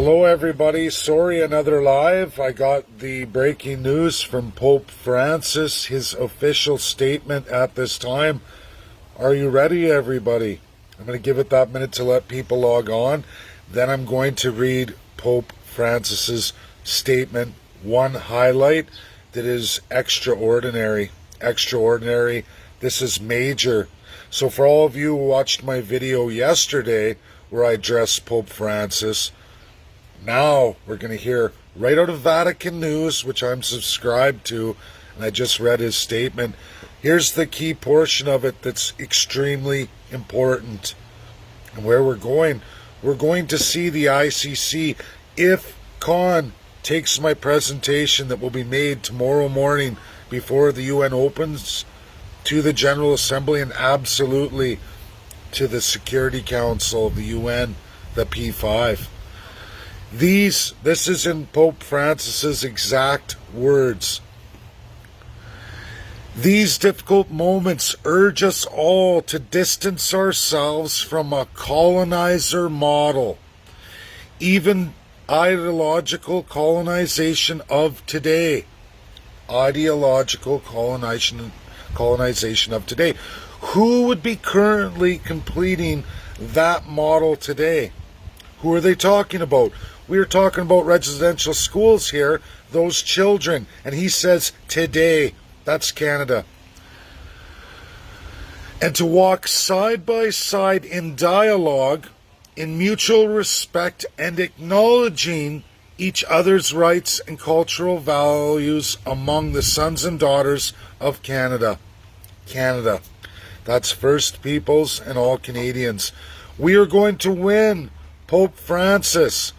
Hello everybody, sorry another live. I got the breaking news from Pope Francis, his official statement at this time. Are you ready everybody? I'm going to give it that minute to let people log on. Then I'm going to read Pope Francis's statement. One highlight that is extraordinary. Extraordinary. This is major. So for all of you who watched my video yesterday where I addressed Pope Francis, now we're going to hear right out of Vatican News, which I'm subscribed to, and I just read his statement. Here's the key portion of it that's extremely important. And where we're going to see the ICC, if Khan takes my presentation that will be made tomorrow morning before the UN opens, to the General Assembly and absolutely to the Security Council of the UN, the P5. This is in Pope Francis's exact words. These difficult moments urge us all to distance ourselves from a colonizer model, even ideological colonization of today. Ideological colonization of today. Who would be currently completing that model today? Who are they talking about? We are talking about residential schools here, those children. And he says today, that's Canada. And to walk side by side in dialogue, in mutual respect and acknowledging each other's rights and cultural values among the sons and daughters of Canada. Canada. That's First Peoples and all Canadians. We are going to win, Pope Francis.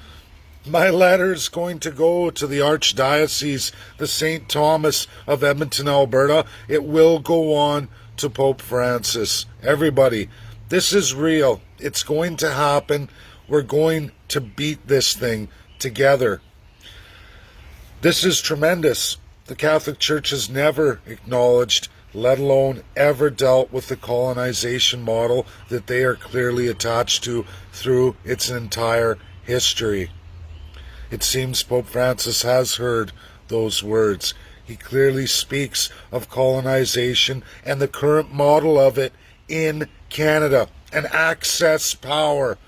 My letter's going to go to the Archdiocese, the St. Thomas of Edmonton, Alberta. It will go on to Pope Francis. Everybody, this is real. It's going to happen. We're going to beat this thing together. This is tremendous. The Catholic Church has never acknowledged, let alone ever dealt with the colonization model that they are clearly attached to through its entire history. It seems Pope Francis has heard those words. He clearly speaks of colonization and the current model of it in Canada and access power.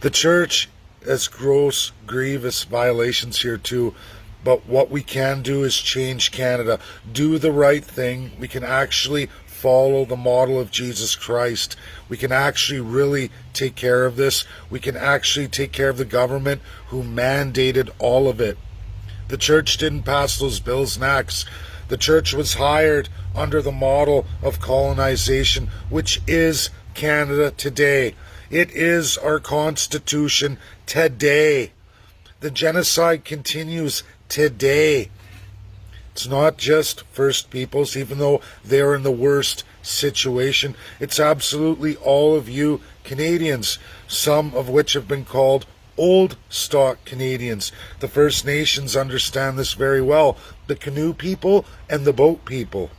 The Church has gross, grievous violations here too. But what we can do is change Canada. Do the right thing. We can actually follow the model of Jesus Christ. We can actually really take care of this. We can actually take care of the government who mandated all of it. The Church didn't pass those bills and acts. The Church was hired under the model of colonization, which is Canada today. It is our Constitution today. The genocide continues today. It's not just First Peoples, even though they're in the worst situation. It's absolutely all of you Canadians, some of which have been called old stock Canadians. The First Nations understand this very well. The canoe people and the boat people.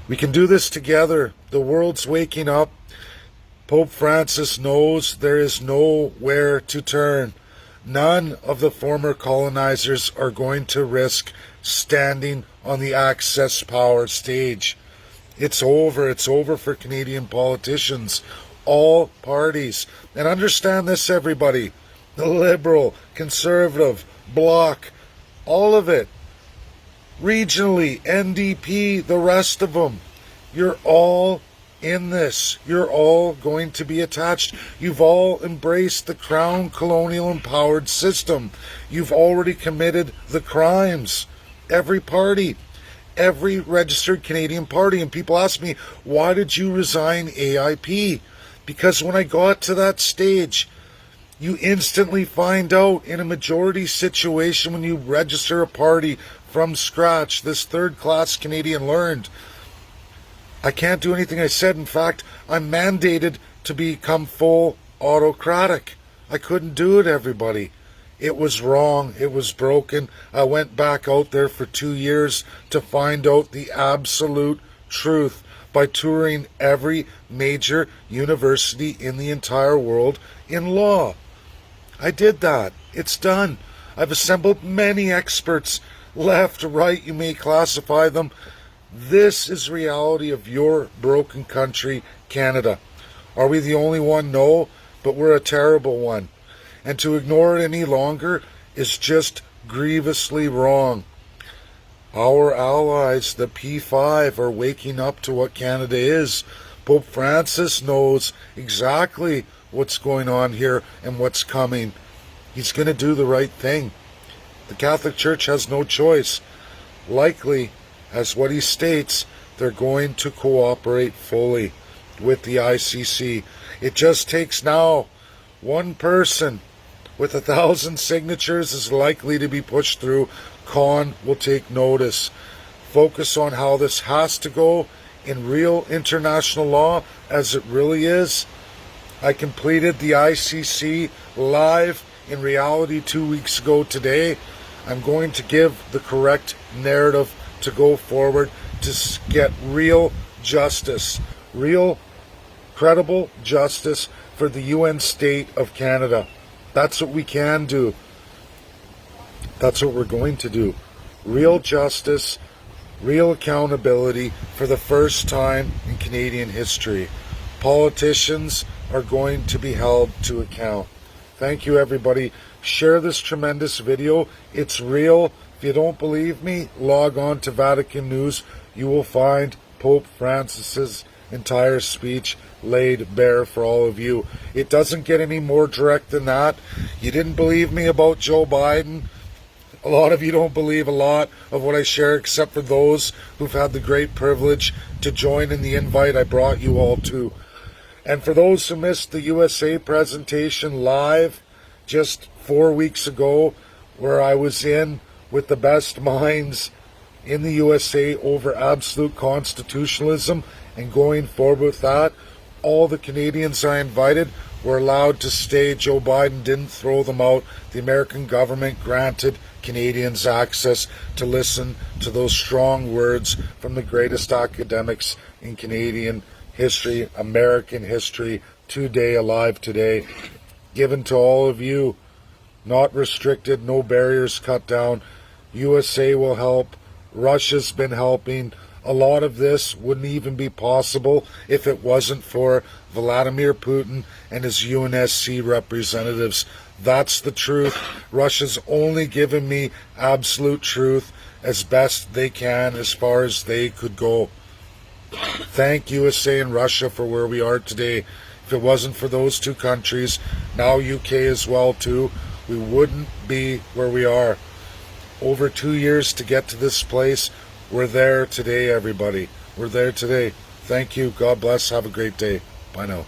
We can do this together. The world's waking up. Pope Francis knows there is nowhere to turn. None of the former colonizers are going to risk standing on the access power stage. It's over. It's over for Canadian politicians, all parties. And understand this, everybody. The Liberal, Conservative, Bloc, all of it. Regionally, NDP, the rest of them. You're all in this. You're all going to be attached. You've all embraced the Crown colonial empowered system. You've already committed the crimes. Every party, every registered Canadian party. And people ask me, why did you resign AIP? Because when I got to that stage, you instantly find out in a majority situation when you register a party from scratch. This third-class Canadian learned, I can't do anything I said. In fact, I'm mandated to become full autocratic. I couldn't do it, everybody. It was wrong. It was broken. I went back out there for 2 years to find out the absolute truth by touring every major university in the entire world in law. I did that. It's done. I've assembled many experts, left, right, you may classify them. This is reality of your broken country, Canada. Are we the only one? No, but we're a terrible one. And to ignore it any longer is just grievously wrong. Our allies, the P5, are waking up to what Canada is. Pope Francis knows exactly what's going on here and what's coming. He's going to do the right thing. The Catholic Church has no choice. Likely, as what he states, they're going to cooperate fully with the ICC. It just takes now one person with 1,000 signatures is likely to be pushed through. Con will take notice. Focus on how this has to go in real international law as it really is. I completed the ICC live in reality 2 weeks ago today. I'm going to give the correct narrative to go forward to get real justice, real credible justice for the UN state of Canada. That's what we can do. That's what we're going to do. Real justice, real accountability for the first time in Canadian history. Politicians are going to be held to account. Thank you, everybody. Share this tremendous video. It's real. If you don't believe me, log on to Vatican News. You will find Pope Francis's entire speech laid bare for all of you. It doesn't get any more direct than that. You didn't believe me about Joe Biden. A lot of you don't believe a lot of what I share, except for those who've had the great privilege to join in the invite I brought you all to. And for those who missed the USA presentation live just 4 weeks ago, where I was in with the best minds in the USA over absolute constitutionalism and going forward with that, all the Canadians I invited were allowed to stay. Joe Biden didn't throw them out. The American government granted Canadians access to listen to those strong words from the greatest academics in Canadian history, American history, today, alive today, given to all of you, not restricted, no barriers cut down. USA will help. Russia's been helping. A lot of this wouldn't even be possible if it wasn't for Vladimir Putin and his UNSC representatives. That's the truth. Russia's only given me absolute truth as best they can, as far as they could go. Thank USA and Russia for where we are today. If it wasn't for those two countries, now UK as well too, we wouldn't be where we are. Over 2 years to get to this place. We're there today, everybody. We're there today. Thank you. God bless. Have a great day. Bye now.